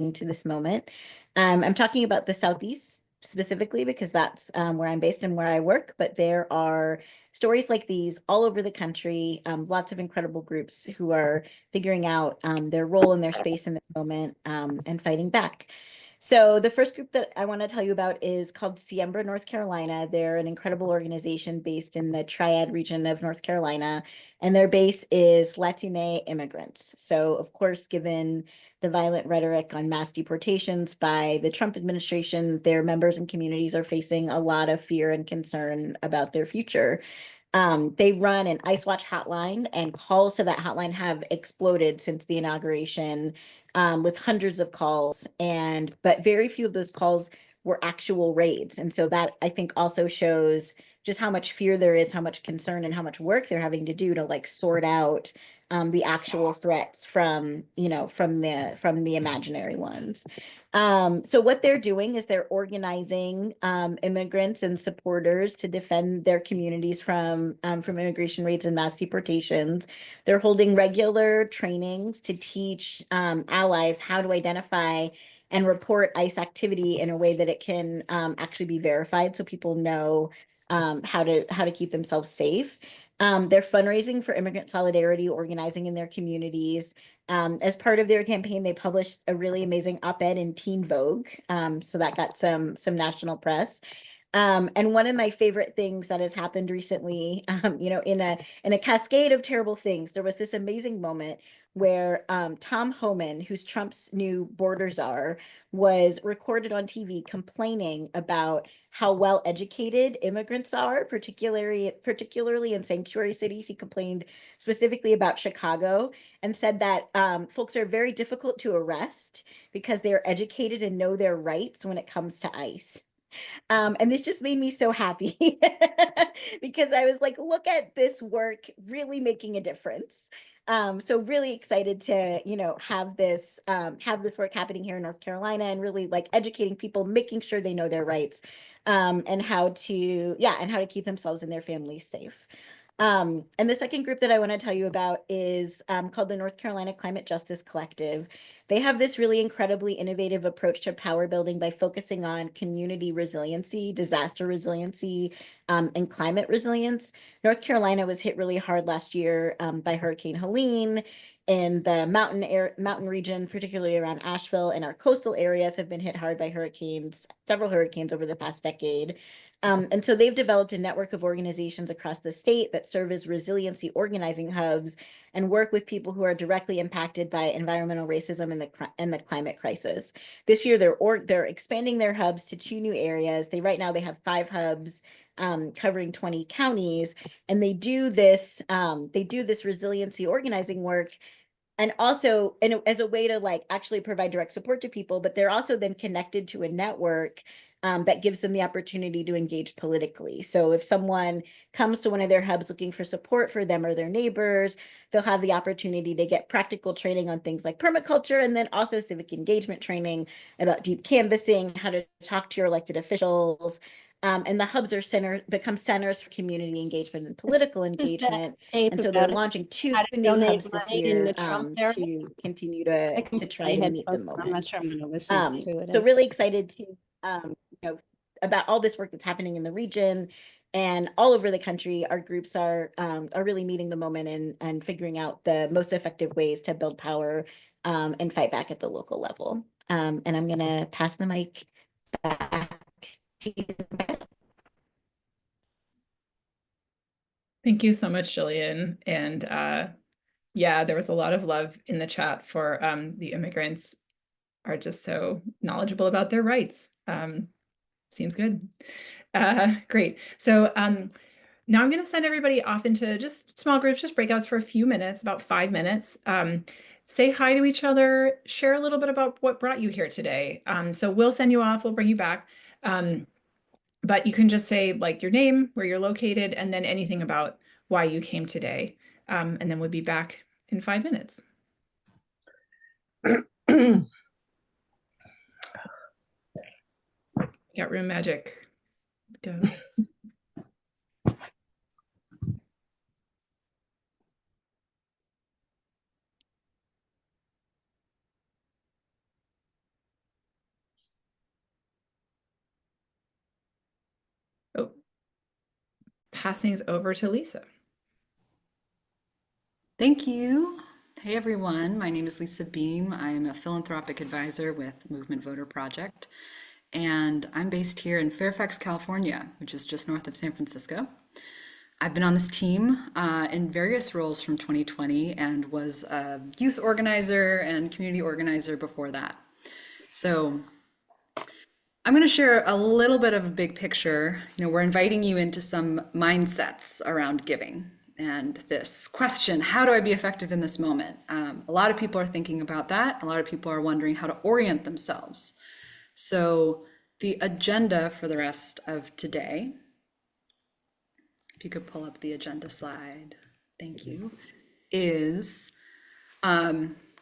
to this moment. I'm talking about the Southeast specifically because that's where I'm based and where I work, but there are stories like these all over the country, lots of incredible groups who are figuring out their role and their space in this moment and fighting back. So the first group that I want to tell you about is called Siembra North Carolina. They're an incredible organization based in the Triad region of North Carolina, and their base is Latine immigrants. So, of course, given the violent rhetoric on mass deportations by the Trump administration, their members and communities are facing a lot of fear and concern about their future. They run an ICE Watch hotline, and calls to that hotline have exploded since the inauguration, with hundreds of calls, but very few of those calls were actual raids. And so that I think also shows just how much fear there is, how much concern, and how much work they're having to do to like sort out the actual threats from, from the imaginary ones. So what they're doing is they're organizing immigrants and supporters to defend their communities from immigration raids and mass deportations. They're holding regular trainings to teach allies how to identify and report ICE activity in a way that it can actually be verified, so people know how to keep themselves safe. They're fundraising for immigrant solidarity, organizing in their communities. As part of their campaign, they published a really amazing op-ed in Teen Vogue, so that got some national press. And one of my favorite things that has happened recently, in a cascade of terrible things, there was this amazing moment where Tom Homan, who's Trump's new border czar, was recorded on TV complaining about how well educated immigrants are, particularly in sanctuary cities. He complained specifically about Chicago and said that folks are very difficult to arrest because they're educated and know their rights when it comes to ICE. And this just made me so happy because I was like, look at this work really making a difference. So really excited to, have this work happening here in North Carolina and really like educating people, making sure they know their rights, and how to keep themselves and their families safe. And the second group that I want to tell you about is called the North Carolina Climate Justice Collective. They have this really incredibly innovative approach to power building by focusing on community resiliency, disaster resiliency, and climate resilience. North Carolina was hit really hard last year by Hurricane Helene, and the mountain region, particularly around Asheville, and our coastal areas have been hit hard by several hurricanes over the past decade. And so they've developed a network of organizations across the state that serve as resiliency organizing hubs and work with people who are directly impacted by environmental racism and the climate crisis. This year, they're expanding their hubs to 2 new areas. Right now they have 5 hubs covering 20 counties, and they do this resiliency organizing work. And also, as a way to like actually provide direct support to people, but they're also then connected to a network that gives them the opportunity to engage politically. So if someone comes to one of their hubs looking for support for them or their neighbors, they'll have the opportunity to get practical training on things like permaculture, and then also civic engagement training about deep canvassing, how to talk to your elected officials. And the hubs become centers for community engagement and political Is that engagement. tape And so they're about launching 2 how to new donate hubs this money in year the Trump era? to continue I to can put try my to meet the headphones on. I'm not moment. sure I'm going to listen to it. So really excited to, about all this work that's happening in the region and all over the country. Our groups are really meeting the moment and figuring out the most effective ways to build power and fight back at the local level. And I'm gonna pass the mic back to you. Thank you so much, Jillian. And yeah, there was a lot of love in the chat for the immigrants are just so knowledgeable about their rights. Seems good. Great. So now I'm going to send everybody off into just small groups, just breakouts for a few minutes, about 5 minutes. Say hi to each other, share a little bit about what brought you here today. So we'll send you off, we'll bring you back. But you can just say like your name, where you're located, and then anything about why you came today. And then we'll be back in 5 minutes. Got room magic. Go. passing things over to Lisa. Thank you. Hey everyone, my name is Lisa Beam. I am a philanthropic advisor with Movement Voter Project, and I'm based here in Fairfax, California, which is just north of San Francisco. I've been on this team in various roles from 2020 and was a youth organizer and community organizer before that. So I'm going to share a little bit of a big picture. We're inviting you into some mindsets around giving and this question, how do I be effective in this moment? A lot of people are thinking about that. A lot of people are wondering how to orient themselves. So the agenda for the rest of today, if you could pull up the agenda slide, thank you, is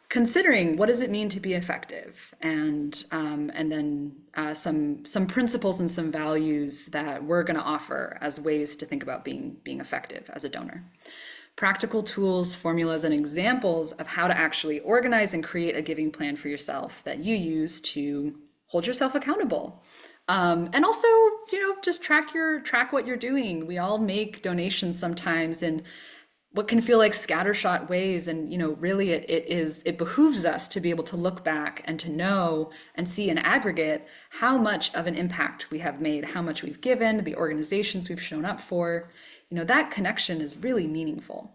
considering what does it mean to be effective, and then some principles and some values that we're going to offer as ways to think about being effective as a donor. Practical tools, formulas, and examples of how to actually organize and create a giving plan for yourself that you use to hold yourself accountable. And also, just track what you're doing. We all make donations sometimes in what can feel like scattershot ways, and really it behooves us to be able to look back and to know and see in aggregate how much of an impact we have made, how much we've given, the organizations we've shown up for. That connection is really meaningful.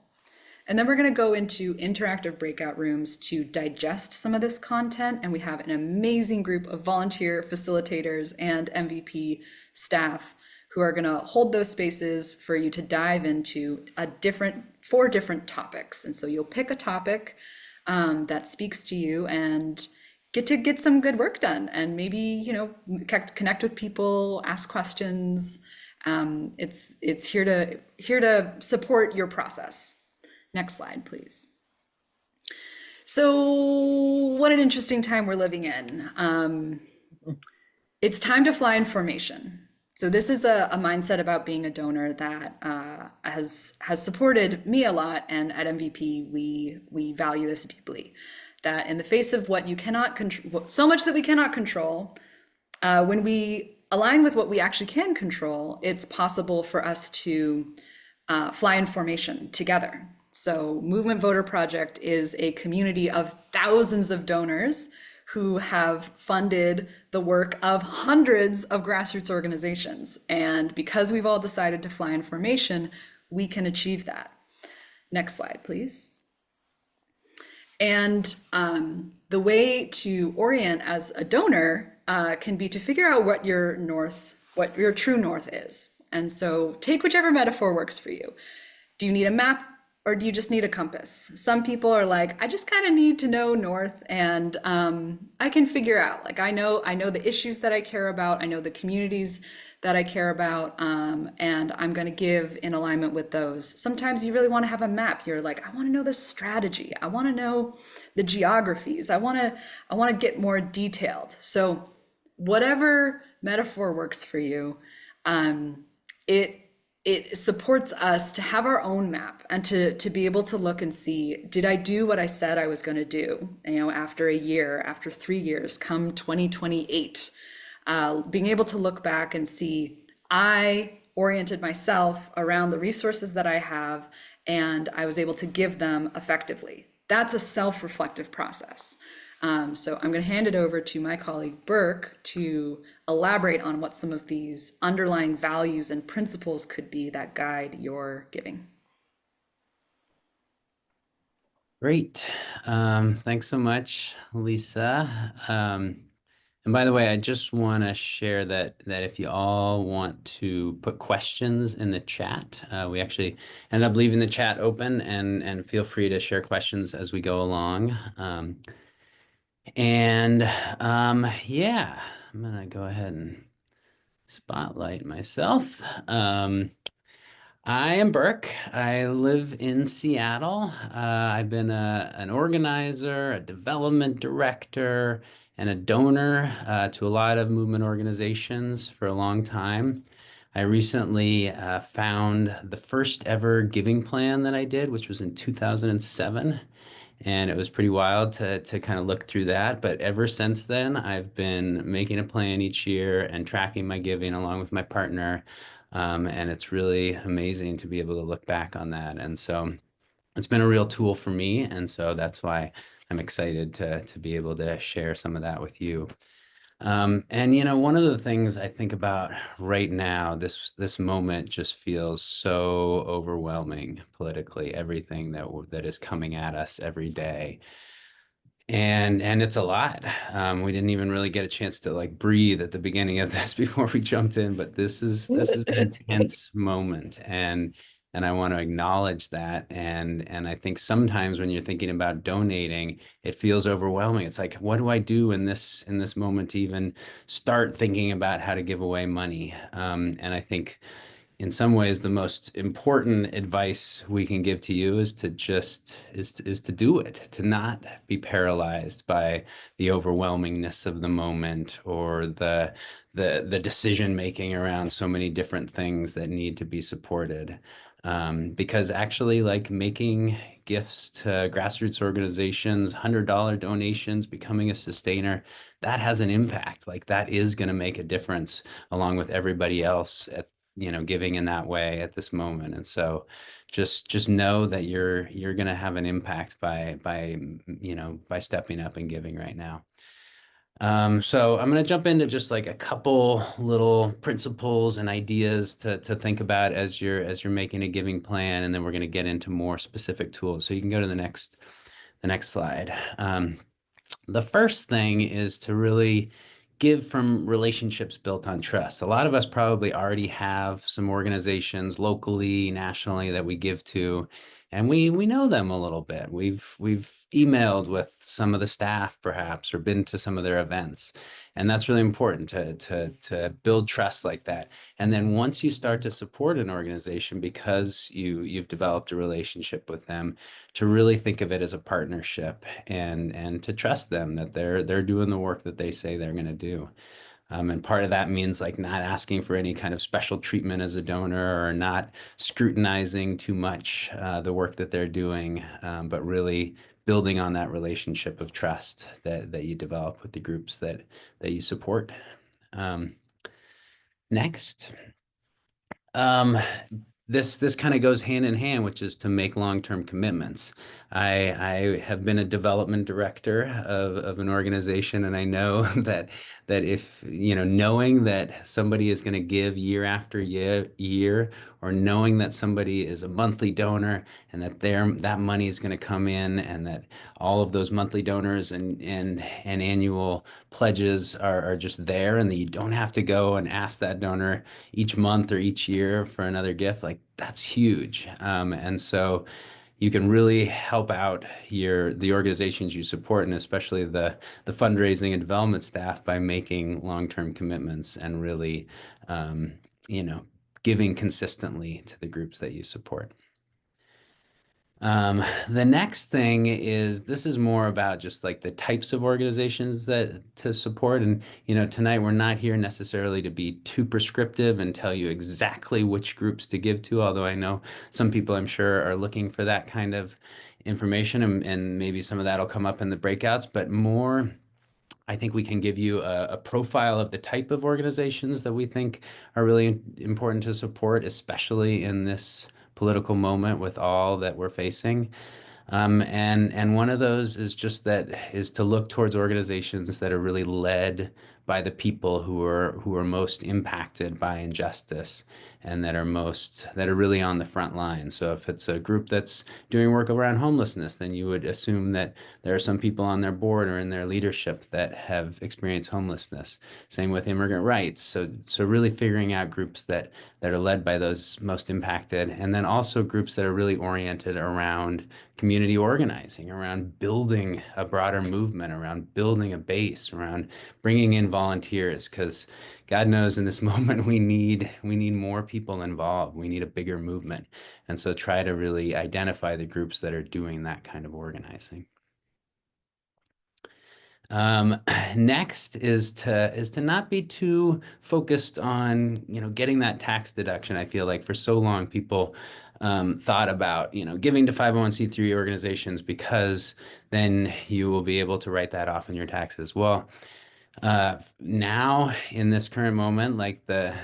And then we're going to go into interactive breakout rooms to digest some of this content, and we have an amazing group of volunteer facilitators and MVP staff who are going to hold those spaces for you to dive into 4 different topics. And so you'll pick a topic that speaks to you and get some good work done, and maybe connect with people, ask questions. It's here to support your process. Next slide, please. So what an interesting time we're living in. It's time to fly in formation. So this is a mindset about being a donor that has supported me a lot, and at MVP we value this deeply. That in the face of what you cannot control, so much that we cannot control, when we align with what we actually can control, it's possible for us to fly in formation together. So Movement Voter Project is a community of thousands of donors who have funded the work of hundreds of grassroots organizations. And because we've all decided to fly in formation, we can achieve that. Next slide, please. And the way to orient as a donor can be to figure out what your true north is. And so take whichever metaphor works for you. Do you need a map, or do you just need a compass? Some people are like, I just kind of need to know north, and I can figure out, like, I know the issues that I care about, I know the communities that I care about, and I'm going to give in alignment with those. Sometimes you really want to have a map. You're like, I want to know the strategy, I want to know the geographies, I want to get more detailed. So whatever metaphor works for you, it supports us to have our own map and to be able to look and see, did I do what I said I was going to do? After a year, after 3 years, come 2028, being able to look back and see, I oriented myself around the resources that I have, and I was able to give them effectively. That's a self-reflective process. So I'm going to hand it over to my colleague Burke to elaborate on what some of these underlying values and principles could be that guide your giving. Great. Thanks so much, Lisa. And by the way, I just want to share that if you all want to put questions in the chat, we actually ended up leaving the chat open, and feel free to share questions as we go along. Yeah, I'm gonna go ahead and spotlight myself. I am Burke. I live in Seattle. I've been an organizer, a development director, and a donor to a lot of movement organizations for a long time. I recently found the first ever giving plan that I did, which was in 2007. And it was pretty wild to kind of look through that. But ever since then, I've been making a plan each year and tracking my giving along with my partner. And it's really amazing to be able to look back on that. And so it's been a real tool for me. And so that's why I'm excited to be able to share some of that with you. And one of the things I think about right now, this moment just feels so overwhelming politically, everything that is coming at us every day. And it's a lot. We didn't even really get a chance to like breathe at the beginning of this before we jumped in, but this is an intense moment, and I want to acknowledge that. And I think sometimes when you're thinking about donating, it feels overwhelming. It's like, what do I do in this moment to even start thinking about how to give away money? And I think in some ways the most important advice we can give to you is to just is to do it, to not be paralyzed by the overwhelmingness of the moment or the decision making around so many different things that need to be supported. Because actually, like making gifts to grassroots organizations, $100 donations, becoming a sustainer, that has an impact. Like that is going to make a difference along with everybody else at giving in that way at this moment. And so just know that you're going to have an impact by stepping up and giving right now. So I'm going to jump into just like a couple little principles and ideas to think about as you're making a giving plan, and then we're going to get into more specific tools. So you can go to the next slide. The first thing is to really give from relationships built on trust. A lot of us probably already have some organizations locally, nationally that we give to, and we know them a little bit. We've emailed with some of the staff perhaps, or been to some of their events. And that's really important to build trust like that. And then once you start to support an organization because you've developed a relationship with them, to really think of it as a partnership, and to trust them that they're doing the work that they say they're going to do. And part of that means like not asking for any kind of special treatment as a donor, or not scrutinizing too much the work that they're doing, but really building on that relationship of trust that you develop with the groups that you support. Um, Next. Um, this kind of goes hand in hand, which is to make long-term commitments. I have been a development director of an organization, and I know that if knowing that somebody is going to give year after year, or knowing that somebody is a monthly donor and that money is going to come in, and that all of those monthly donors and annual pledges are just there, and that you don't have to go and ask that donor each month or each year for another gift, like that's huge. And so you can really help out the organizations you support, and especially the fundraising and development staff, by making long-term commitments and really you know giving consistently to the groups that you support. The next thing is, this is more about just like the types of organizations that to support. And, tonight we're not here necessarily to be too prescriptive and tell you exactly which groups to give to, although I know some people, I'm sure, are looking for that kind of information, and maybe some of that will come up in the breakouts, but more, I think we can give you a profile of the type of organizations that we think are really important to support, especially in this political moment with all that we're facing. And one of those is to look towards organizations that are really led by the people who are most impacted by injustice, and that are really on the front line. So if it's a group that's doing work around homelessness, then you would assume that there are some people on their board or in their leadership that have experienced homelessness. Same with immigrant rights. So really figuring out groups that are led by those most impacted, and then also groups that are really oriented around community organizing, around building a broader movement, around building a base, around bringing in volunteers, because God knows in this moment we need more people involved. We need a bigger movement. And so try to really identify the groups that are doing that kind of organizing. Next is to not be too focused on, getting that tax deduction. I feel like for so long people thought about, giving to 501(c)(3) organizations because then you will be able to write that off in your taxes. Well, now in this current moment, like the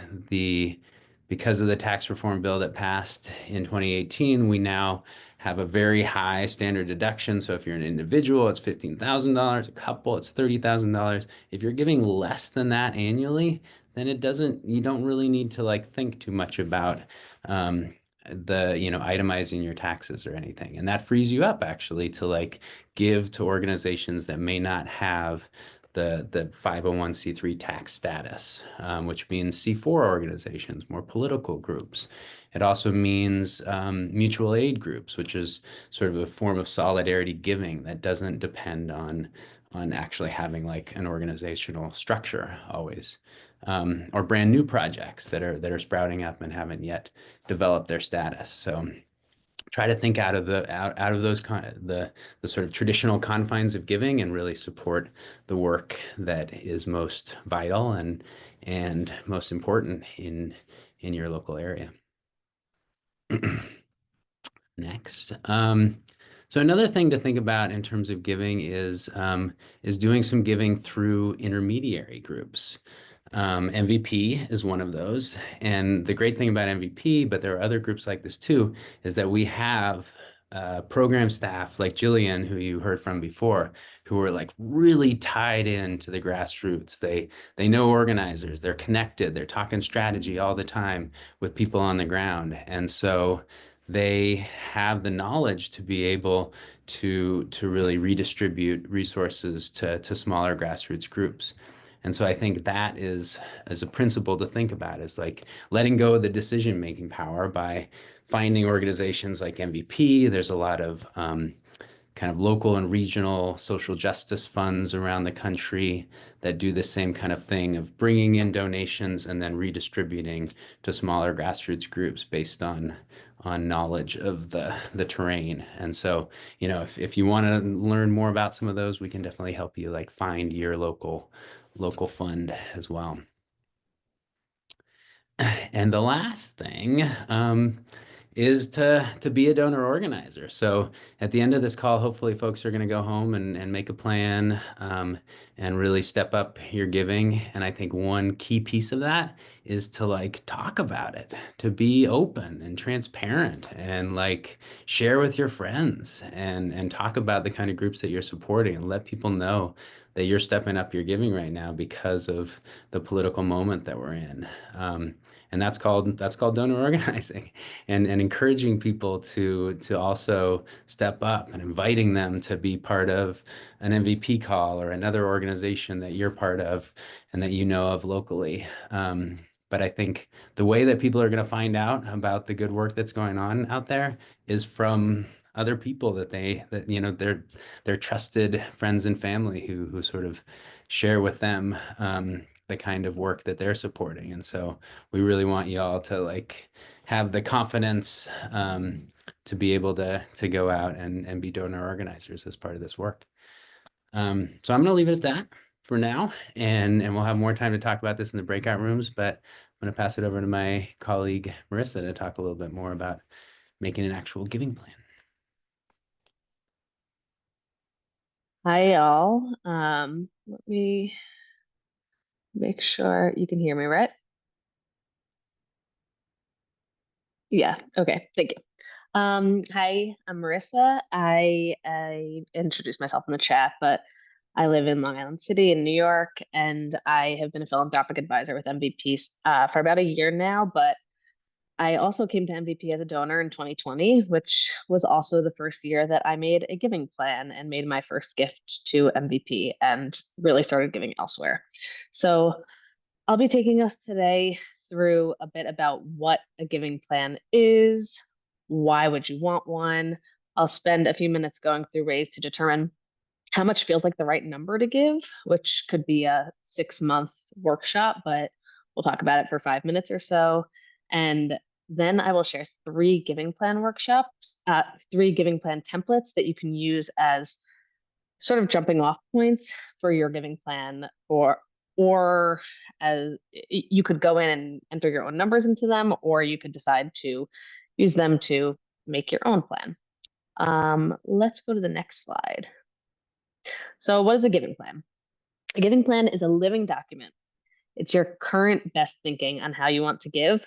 because of the tax reform bill that passed in 2018, we now have a very high standard deduction. So if you're an individual, it's $15,000. A couple, it's $30,000. If you're giving less than that annually, then you don't really need to like think too much about itemizing your taxes or anything. And that frees you up actually to like give to organizations that may not have the 501c3 tax status, which means C4 organizations, more political groups. It also means mutual aid groups, which is sort of a form of solidarity giving that doesn't depend on actually having like an organizational structure always. Or brand new projects that are sprouting up and haven't yet developed their status. So try to think out of those the sort of traditional confines of giving and really support the work that is most vital and most important in your local area. Next. So another thing to think about in terms of giving is doing some giving through intermediary groups. MVP is one of those. And the great thing about MVP, but there are other groups like this too, is that we have program staff like Jillian, who you heard from before, who are like really tied into the grassroots. They know organizers, they're connected, they're talking strategy all the time with people on the ground. And so they have the knowledge to be able to really redistribute resources to smaller grassroots groups. And so I think that is as a principle to think about, is like letting go of the decision-making power by finding organizations like MVP. There's a lot of kind of local and regional social justice funds around the country that do the same kind of thing of bringing in donations and then redistributing to smaller grassroots groups based on knowledge of the terrain. And so, if you want to learn more about some of those, we can definitely help you like find your local fund as well. And the last thing is to be a donor organizer. So at the end of this call, hopefully folks are going to go home and make a plan and really step up your giving. And I think one key piece of that is to like talk about it, to be open and transparent and like share with your friends and talk about the kind of groups that you're supporting and let people know that you're stepping up your giving right now because of the political moment that we're in. And that's called donor organizing, and encouraging people to also step up and inviting them to be part of an MVP call or another organization that you're part of and that you know of locally. But I think the way that people are going to find out about the good work that's going on out there is from other people that they're trusted friends and family who sort of share with them the kind of work that they're supporting. And so we really want y'all to like have the confidence to be able to go out and be donor organizers as part of this work. So I'm going to leave it at that for now, and we'll have more time to talk about this in the breakout rooms, but I'm going to pass it over to my colleague Marissa to talk a little bit more about making an actual giving plan. Hi, y'all. Let me make sure you can hear me, right? Yeah, okay, thank you. Hi, I'm Marissa. I introduced myself in the chat, but I live in Long Island City in New York, and I have been a philanthropic advisor with MVP for about a year now, but I also came to MVP as a donor in 2020, which was also the first year that I made a giving plan and made my first gift to MVP and really started giving elsewhere. So I'll be taking us today through a bit about what a giving plan is, why would you want one. I'll spend a few minutes going through ways to determine how much feels like the right number to give, which could be a 6-month workshop, but we'll talk about it for 5 minutes or so. And then I will share 3 giving plan workshops, 3 giving plan templates that you can use as sort of jumping off points for your giving plan, or as you could go in and enter your own numbers into them, or you could decide to use them to make your own plan. Let's go to the next slide. So what is a giving plan? A giving plan is a living document. It's your current best thinking on how you want to give.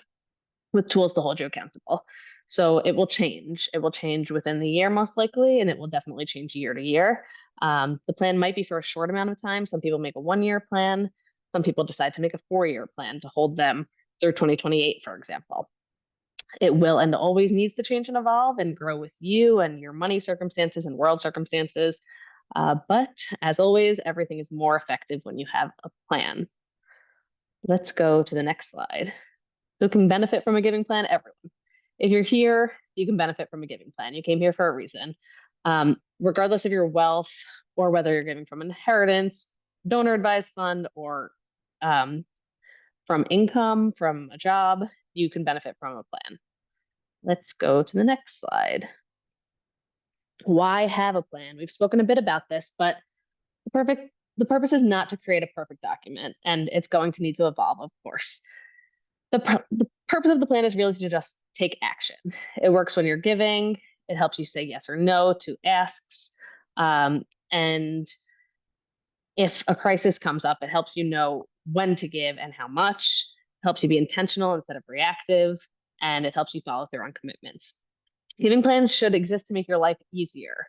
with tools to hold you accountable. So it will change. It will change within the year, most likely, and it will definitely change year to year. The plan might be for a short amount of time. Some people make a 1-year plan. Some people decide to make a 4-year plan to hold them through 2028, for example. It will and always needs to change and evolve and grow with you and your money circumstances and world circumstances. But as always, everything is more effective when you have a plan. Let's go to the next slide. Who can benefit from a giving plan? Everyone. If you're here, you can benefit from a giving plan. You came here for a reason. Regardless of your wealth or whether you're giving from inheritance, donor advised fund, or from income, from a job, you can benefit from a plan. Let's go to the next slide. Why have a plan? We've spoken a bit about this, but the purpose is not to create a perfect document, and it's going to need to evolve, of course. The purpose of the plan is really to just take action. It works when you're giving. It helps you say yes or no to asks. And if a crisis comes up, it helps you know when to give and how much. It helps you be intentional instead of reactive, and it helps you follow through on commitments. Giving plans should exist to make your life easier.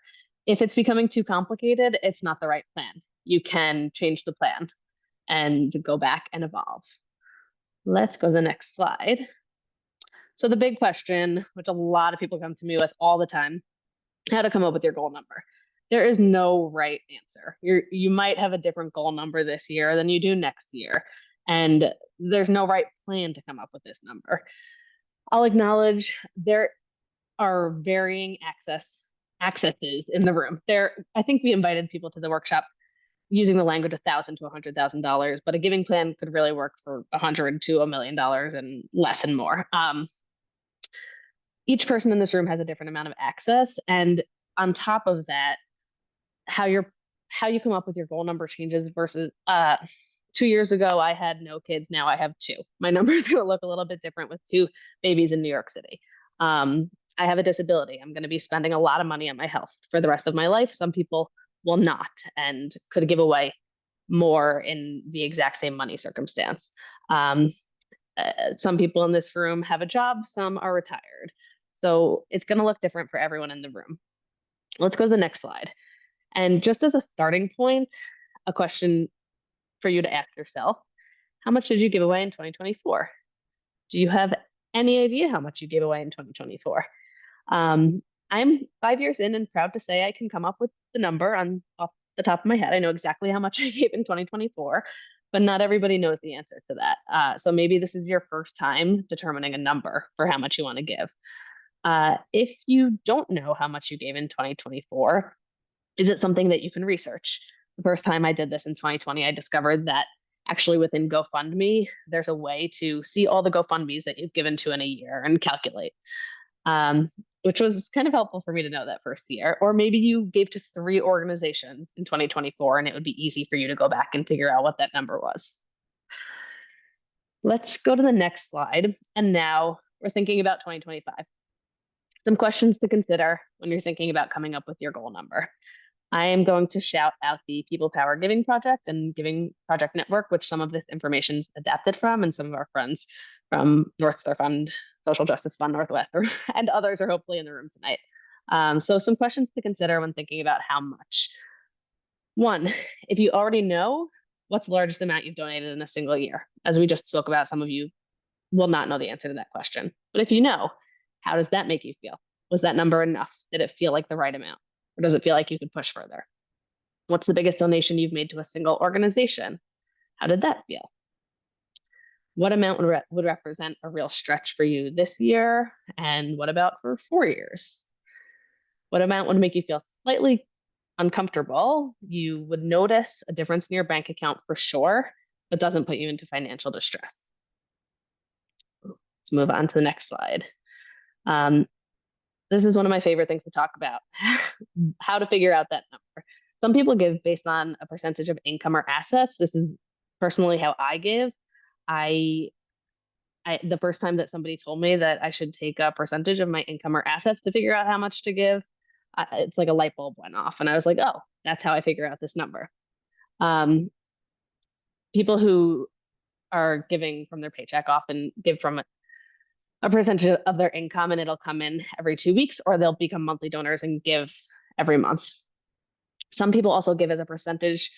If it's becoming too complicated, it's not the right plan. You can change the plan and go back and evolve. Let's go to the next slide. So the big question, which a lot of people come to me with all the time, how to come up with your goal number. There is no right answer. You might have a different goal number this year than you do next year. And there's no right plan to come up with this number. I'll acknowledge there are varying accesses in the room. I think we invited people to the workshop using the language $1,000 to $100,000, but a giving plan could really work for $100,000 to $1 million and less and more. Each person in this room has a different amount of access, and on top of that, how you come up with your goal number changes versus 2 years ago, I had no kids. Now I have 2. My number's going to look a little bit different with 2 babies in New York City. I have a disability. I'm going to be spending a lot of money on my health for the rest of my life. Some people will not and could give away more in the exact same money circumstance. Some people in this room have a job, some are retired. So it's going to look different for everyone in the room. Let's go to the next slide. And just as a starting point, a question for you to ask yourself: how much did you give away in 2024? Do you have any idea how much you gave away in 2024? I'm 5 years in and proud to say I can come up with the number off the top of my head. I know exactly how much I gave in 2024, but not everybody knows the answer to that. So maybe this is your first time determining a number for how much you want to give. If you don't know how much you gave in 2024, is it something that you can research? The first time I did this in 2020, I discovered that actually within GoFundMe, there's a way to see all the GoFundMes that you've given to in a year and calculate, which was kind of helpful for me to know that first year. Or maybe you gave to 3 organizations in 2024, and it would be easy for you to go back and figure out what that number was. Let's go to the next slide. And now we're thinking about 2025. Some questions to consider when you're thinking about coming up with your goal number. I am going to shout out the People Power Giving Project and Giving Project Network, which some of this information is adapted from, and some of our friends from North Star Fund, Social Justice Fund Northwest, and others are hopefully in the room tonight. So some questions to consider when thinking about how much. 1, if you already know, what's the largest amount you've donated in a single year? As we just spoke about, some of you will not know the answer to that question. But if you know, how does that make you feel? Was that number enough? Did it feel like the right amount? Or does it feel like you could push further? What's the biggest donation you've made to a single organization? How did that feel? What amount would represent a real stretch for you this year? And what about for 4 years? What amount would make you feel slightly uncomfortable? You would notice a difference in your bank account for sure, but doesn't put you into financial distress. Let's move on to the next slide. This is one of my favorite things to talk about, how to figure out that number. Some people give based on a percentage of income or assets. This is personally how I give. The first time that somebody told me that I should take a percentage of my income or assets to figure out how much to give, it's like a light bulb went off. And I was like, oh, that's how I figure out this number. People who are giving from their paycheck often give from a percentage of their income, and it'll come in every 2 weeks, or they'll become monthly donors and give every month. Some people also give as a percentage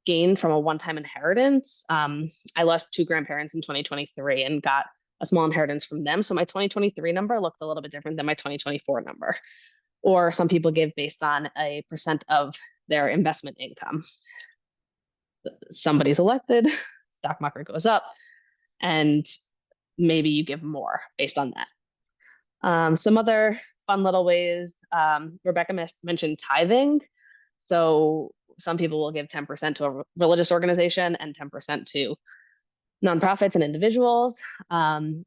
gain from a one-time inheritance. I lost 2 grandparents in 2023 and got a small inheritance from them. So my 2023 number looked a little bit different than my 2024 number. Or some people give based on a percent of their investment income. Somebody's elected, stock market goes up, and maybe you give more based on that. Some other fun little ways, Rebecca mentioned tithing. So some people will give 10% to a religious organization and 10% to nonprofits and individuals. An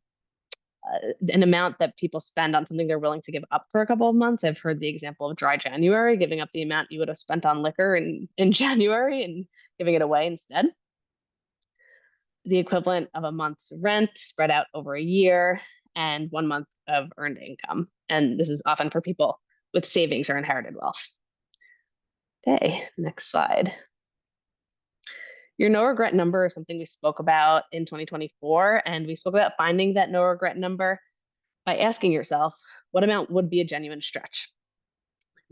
amount that people spend on something they're willing to give up for a couple of months. I've heard the example of dry January, giving up the amount you would have spent on liquor in January and giving it away instead. The equivalent of a month's rent spread out over a year, and 1 month of earned income. And this is often for people with savings or inherited wealth. Okay, next slide. Your no regret number is something we spoke about in 2024, and we spoke about finding that no regret number by asking yourself, what amount would be a genuine stretch?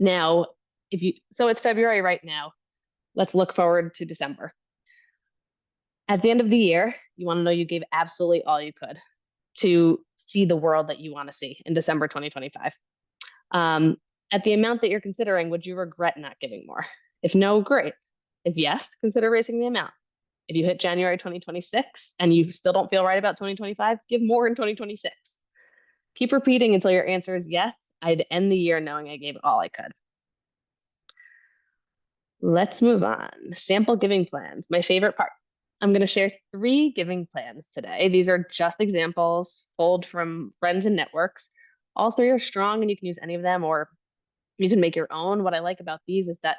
Now, so it's February right now. Let's look forward to December. At the end of the year, you want to know you gave absolutely all you could to see the world that you want to see in December 2025. At the amount that you're considering, would you regret not giving more? If no, great. If yes, consider raising the amount. If you hit January 2026 and you still don't feel right about 2025, give more in 2026. Keep repeating until your answer is yes. I'd end the year knowing I gave all I could. Let's move on. Sample giving plans, my favorite part. I'm going to share 3 giving plans today. These are just examples pulled from friends and networks. All 3 are strong and you can use any of them, or you can make your own. What I like about these is that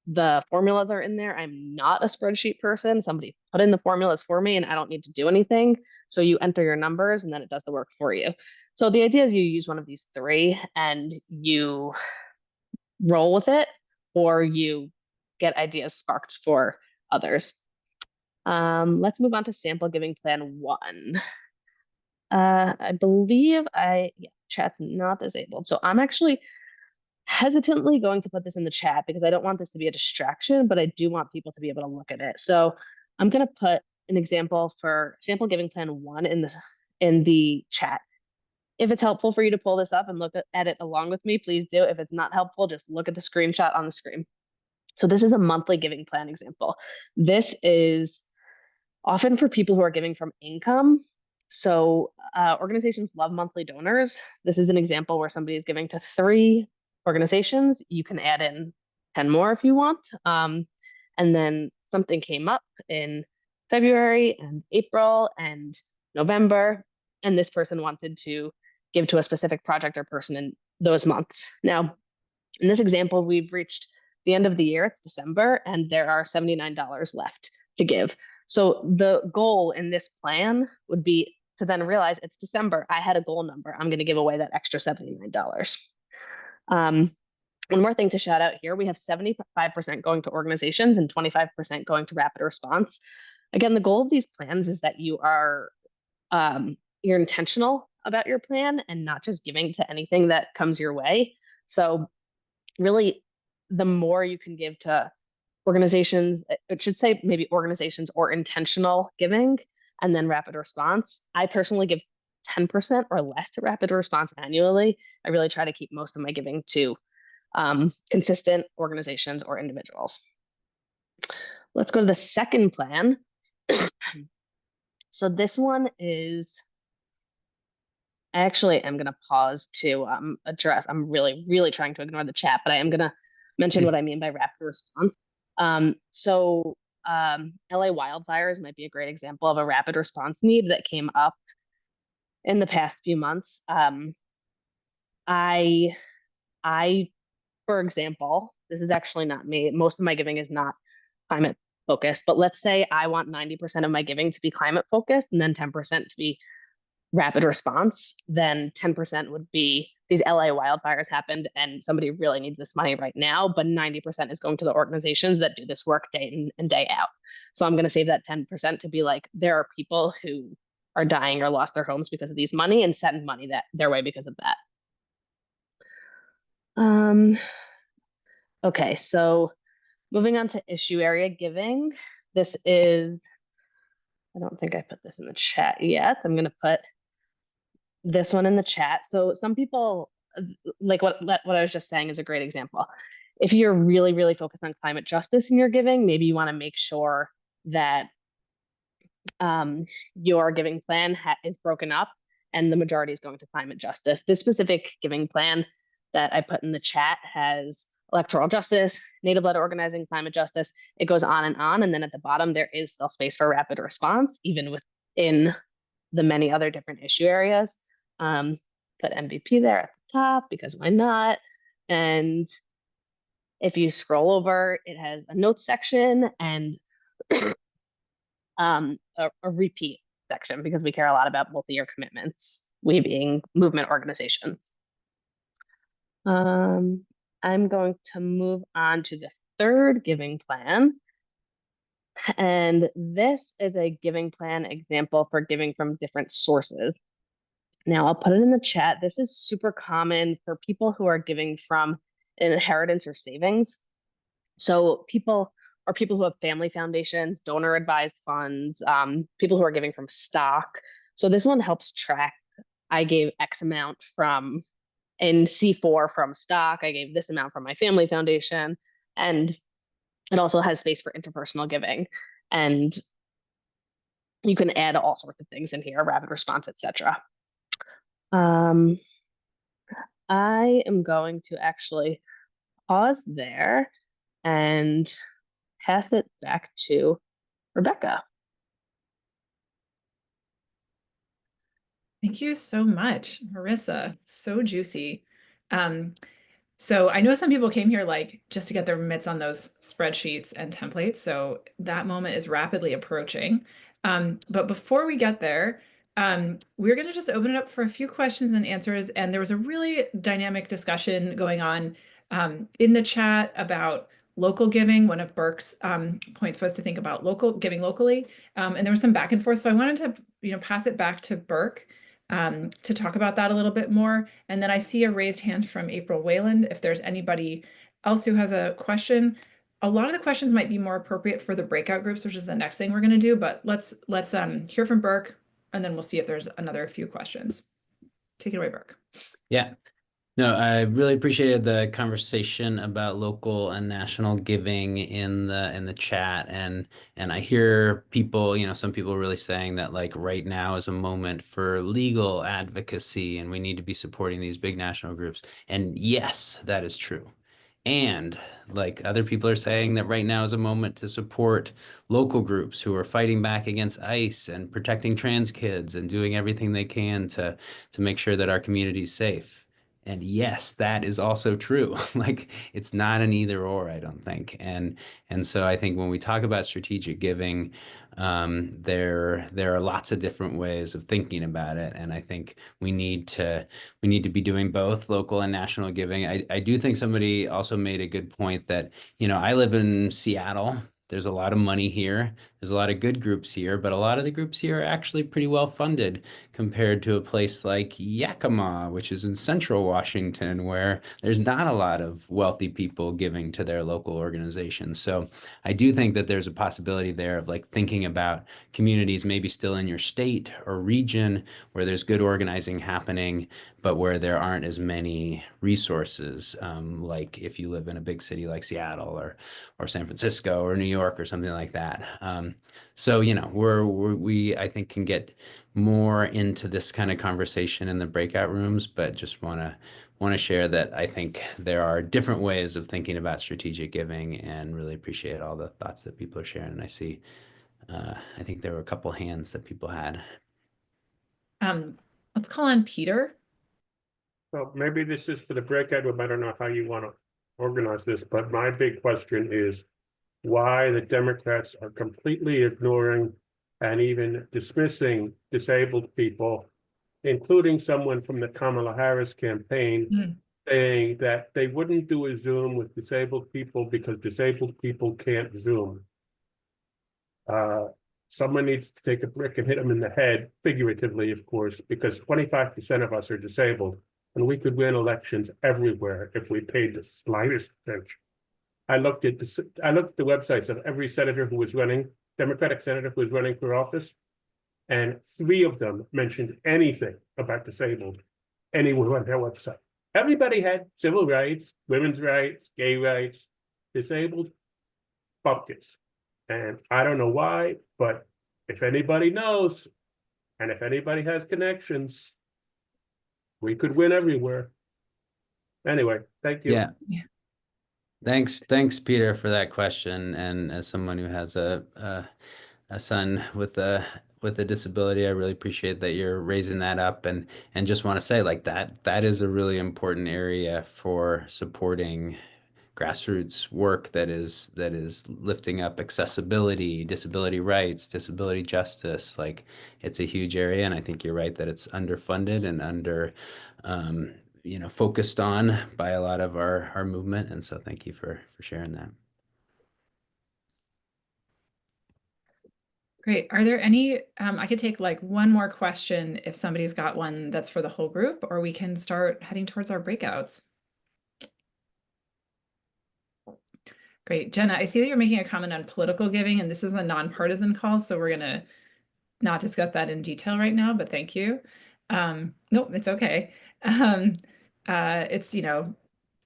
the formulas are in there. I'm not a spreadsheet person. Somebody put in the formulas for me and I don't need to do anything. So you enter your numbers and then it does the work for you. So the idea is you use one of these 3 and you roll with it, or you get ideas sparked for others. Let's move on to sample giving plan 1. I believe chat's not disabled. So I'm actually hesitantly going to put this in the chat because I don't want this to be a distraction, but I do want people to be able to look at it. So I'm going to put an example for sample giving plan 1 in the chat. If it's helpful for you to pull this up and look at it along with me, please do. If it's not helpful, just look at the screenshot on the screen. So this is a monthly giving plan example. This is often for people who are giving from income. So organizations love monthly donors. This is an example where somebody is giving to 3 organizations. You can add in 10 more if you want. And then something came up in February and April and November, and this person wanted to give to a specific project or person in those months. Now, in this example, we've reached the end of the year, it's December, and there are $79 left to give. So the goal in this plan would be to then realize it's December. I had a goal number. I'm going to give away that extra $79. One more thing to shout out here. We have 75% going to organizations and 25% going to rapid response. Again, the goal of these plans is that you are you're intentional about your plan and not just giving to anything that comes your way. So really, the more you can give to organizations, it should say maybe organizations or intentional giving, and then rapid response. I personally give 10% or less to rapid response annually. I really try to keep most of my giving to consistent organizations or individuals. Let's go to the second plan. So this one is, I actually am going to pause to address, I'm really, really trying to ignore the chat, but I am going to mention what I mean by rapid response. LA wildfires might be a great example of a rapid response need that came up in the past few months. I, for example, this is actually not me. Most of my giving is not climate focused, but let's say I want 90% of my giving to be climate focused and then 10% to be rapid response. Then 10% would be these LA wildfires happened and somebody really needs this money right now, but 90% is going to the organizations that do this work day in and day out. So I'm going to save that 10% to be like, there are people who are dying or lost their homes because of these money and send money their way because of that. Okay, so moving on to issue area giving. This is, I don't think I put this in the chat yet. I'm going to put this one in the chat. So some people, like what I was just saying is a great example. If you're really, really focused on climate justice in your giving, maybe you want to make sure that your giving plan is broken up and the majority is going to climate justice. This specific giving plan that I put in the chat has electoral justice, native-led organizing, climate justice. It goes on. And then at the bottom, there is still space for rapid response, even within the many other different issue areas. Put MVP there at the top because why not? And if you scroll over, it has a notes section and a repeat section because we care a lot about multi-year commitments, we being movement organizations. I'm going to move on to the third giving plan. And this is a giving plan example for giving from different sources. Now I'll put it in the chat. This is super common for people who are giving from an inheritance or savings. So people who have family foundations, donor advised funds, people who are giving from stock. So this one helps track, I gave X amount in C4 from stock, I gave this amount from my family foundation, and it also has space for interpersonal giving. And you can add all sorts of things in here, rapid response, etc. I am going to actually pause there and pass it back to Rebecca. Thank you so much, Marissa. So juicy. So I know some people came here like just to get their mitts on those spreadsheets and templates. So that moment is rapidly approaching. But before we get there, we're going to just open it up for a few questions and answers. And there was a really dynamic discussion going on in the chat about local giving. One of Burke's points was to think about giving locally. And there was some back and forth. So I wanted to, pass it back to Burke to talk about that a little bit more. And then I see a raised hand from April Wayland. If there's anybody else who has a question, a lot of the questions might be more appropriate for the breakout groups, which is the next thing we're going to do. But let's hear from Burke, and then we'll see if there's another few questions. Take it away, Burke. Yeah. No, I really appreciated the conversation about local and national giving in the chat, and I hear people, some people really saying that like right now is a moment for legal advocacy and we need to be supporting these big national groups. And yes, that is true. And like other people are saying that right now is a moment to support local groups who are fighting back against ICE and protecting trans kids and doing everything they can to make sure that our community is safe. And yes, that is also true. Like it's not an either or, I don't think. And so I think when we talk about strategic giving, there are lots of different ways of thinking about it. And I think we need to be doing both local and national giving. I do think somebody also made a good point that, I live in Seattle. There's a lot of money here. There's a lot of good groups here, but a lot of the groups here are actually pretty well funded compared to a place like Yakima, which is in central Washington, where there's not a lot of wealthy people giving to their local organizations. So I do think that there's a possibility there of like thinking about communities maybe still in your state or region where there's good organizing happening, but where there aren't as many resources, like if you live in a big city like Seattle or San Francisco or New York or something like that. So, we I think can get more into this kind of conversation in the breakout rooms, but just want to share that I think there are different ways of thinking about strategic giving, and really appreciate all the thoughts that people are sharing. And I see, I think there were a couple hands that people had. Let's call on Peter. So maybe this is for the breakout room. I don't know how you want to organize this, but my big question is why the Democrats are completely ignoring and even dismissing disabled people, including someone from the Kamala Harris campaign, saying that they wouldn't do a Zoom with disabled people because disabled people can't Zoom. someone needs to take a brick and hit them in the head, figuratively, of course, because 25% of us are disabled, and we could win elections everywhere if we paid the slightest attention. I looked at the websites of every senator who was running, Democratic senator who was running for office, and 3 of them mentioned anything about disabled anywhere on their website. Everybody had civil rights, women's rights, gay rights, disabled, buckets. And I don't know why, but if anybody knows, and if anybody has connections, we could win everywhere. Anyway, thank you. Yeah. Thanks, Peter, for that question. And as someone who has a son with a disability, I really appreciate that you're raising that up, and just want to say, like, that is a really important area for supporting grassroots work that is lifting up accessibility, disability rights, disability justice. Like, it's a huge area, and I think you're right that it's underfunded and under focused on by a lot of our movement. And so thank you for sharing that. Great. Are there any, I could take like one more question if somebody's got one that's for the whole group, or we can start heading towards our breakouts. Great. Jenna, I see that you're making a comment on political giving, and this is a nonpartisan call, so we're going to not discuss that in detail right now, but thank you. Nope, it's okay. It's,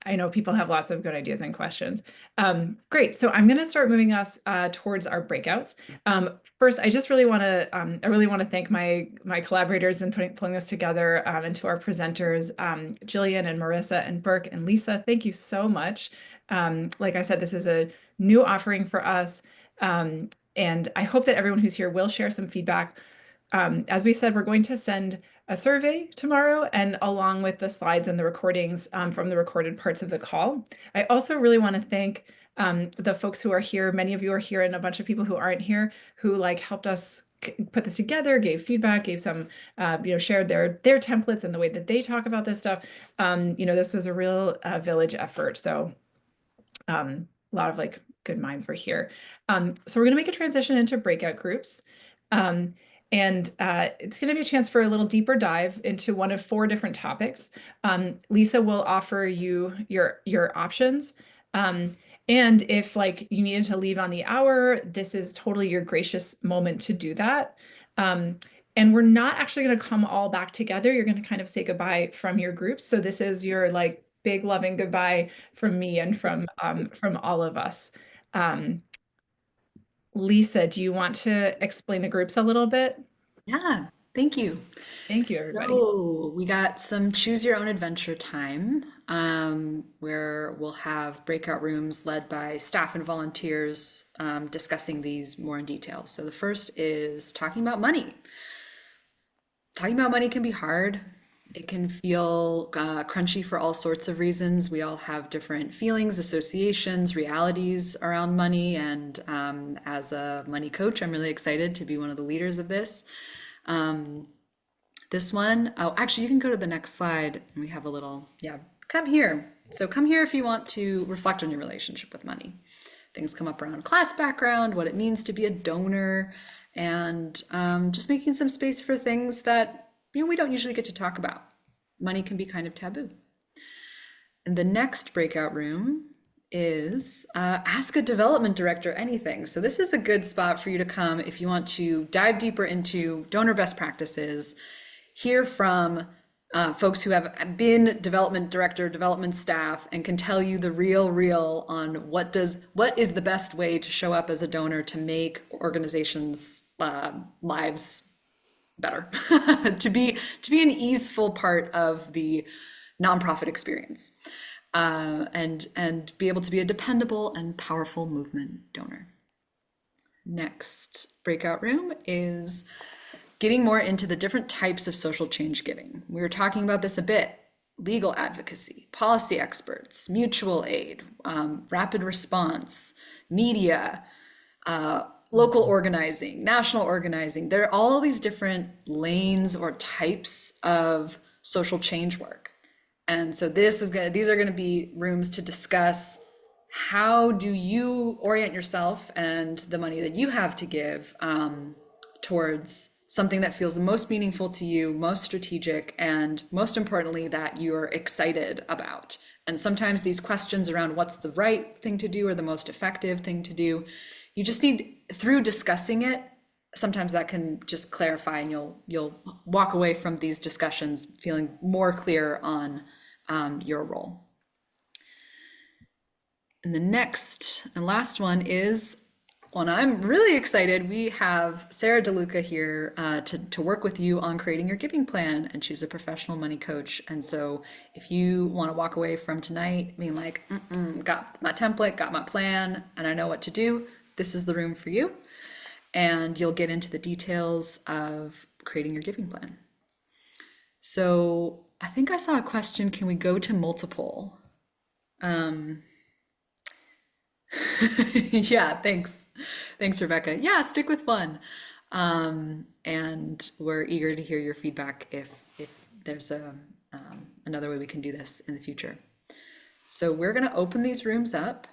I know people have lots of good ideas and questions. Great. So I'm going to start moving us towards our breakouts. First, I just really want to thank my collaborators in pulling this together, and to our presenters, Jillian and Marissa and Burke and Lisa. Thank you so much. Like I said, this is a new offering for us. And I hope that everyone who's here will share some feedback. As we said, we're going to send a survey tomorrow, and along with the slides and the recordings from the recorded parts of the call. I also really want to thank the folks who are here. Many of you are here, and a bunch of people who aren't here who helped us put this together, gave feedback, gave some, shared their templates and the way that they talk about this stuff. This was a real village effort. So a lot of good minds were here. So we're going to make a transition into breakout groups. And it's going to be a chance for a little deeper dive into one of 4 different topics. Lisa will offer you your options. And if you needed to leave on the hour, this is totally your gracious moment to do that. And we're not actually going to come all back together. You're going to kind of say goodbye from your groups. So this is your big loving goodbye from me and from all of us. Lisa, do you want to explain the groups a little bit? Yeah, thank you. Thank you, everybody. So we got some choose your own adventure time, where we'll have breakout rooms led by staff and volunteers, discussing these more in detail. So the first is talking about money. Talking about money can be hard. It can feel crunchy for all sorts of reasons. We all have different feelings, associations, realities around money. And as a money coach, I'm really excited to be one of the leaders of this. This one, oh, actually, you can go to the next slide, and we have a little, come here. So come here if you want to reflect on your relationship with money. Things come up around class background, what it means to be a donor, and just making some space for things that we don't usually get to talk about. Money can be kind of taboo. And the next breakout room is ask a development director anything. So this is a good spot for you to come if you want to dive deeper into donor best practices, hear from folks who have been development director, development staff, and can tell you the real on what is the best way to show up as a donor to make organizations' lives better, to be an easeful part of the nonprofit experience, and be able to be a dependable and powerful movement donor. Next breakout room is getting more into the different types of social change giving. We were talking about this a bit: legal advocacy, policy experts, mutual aid, rapid response, media, local organizing, national organizing. There are all these different lanes or types of social change work. And so these are going to be rooms to discuss how do you orient yourself and the money that you have to give towards something that feels most meaningful to you, most strategic, and most importantly, that you're excited about? And sometimes these questions around what's the right thing to do or the most effective thing to do, you just need, through discussing it, sometimes that can just clarify, and you'll walk away from these discussions feeling more clear on your role. And the next and last one is one I'm really excited. We have Sarah DeLuca here to work with you on creating your giving plan, and she's a professional money coach. And so if you want to walk away from tonight being like, got my template, got my plan, and I know what to do, this is the room for you. And you'll get into the details of creating your giving plan. So I think I saw a question, can we go to multiple? Yeah, thanks. Thanks, Rebecca. Yeah, stick with one. And we're eager to hear your feedback if there's another way we can do this in the future. So we're going to open these rooms up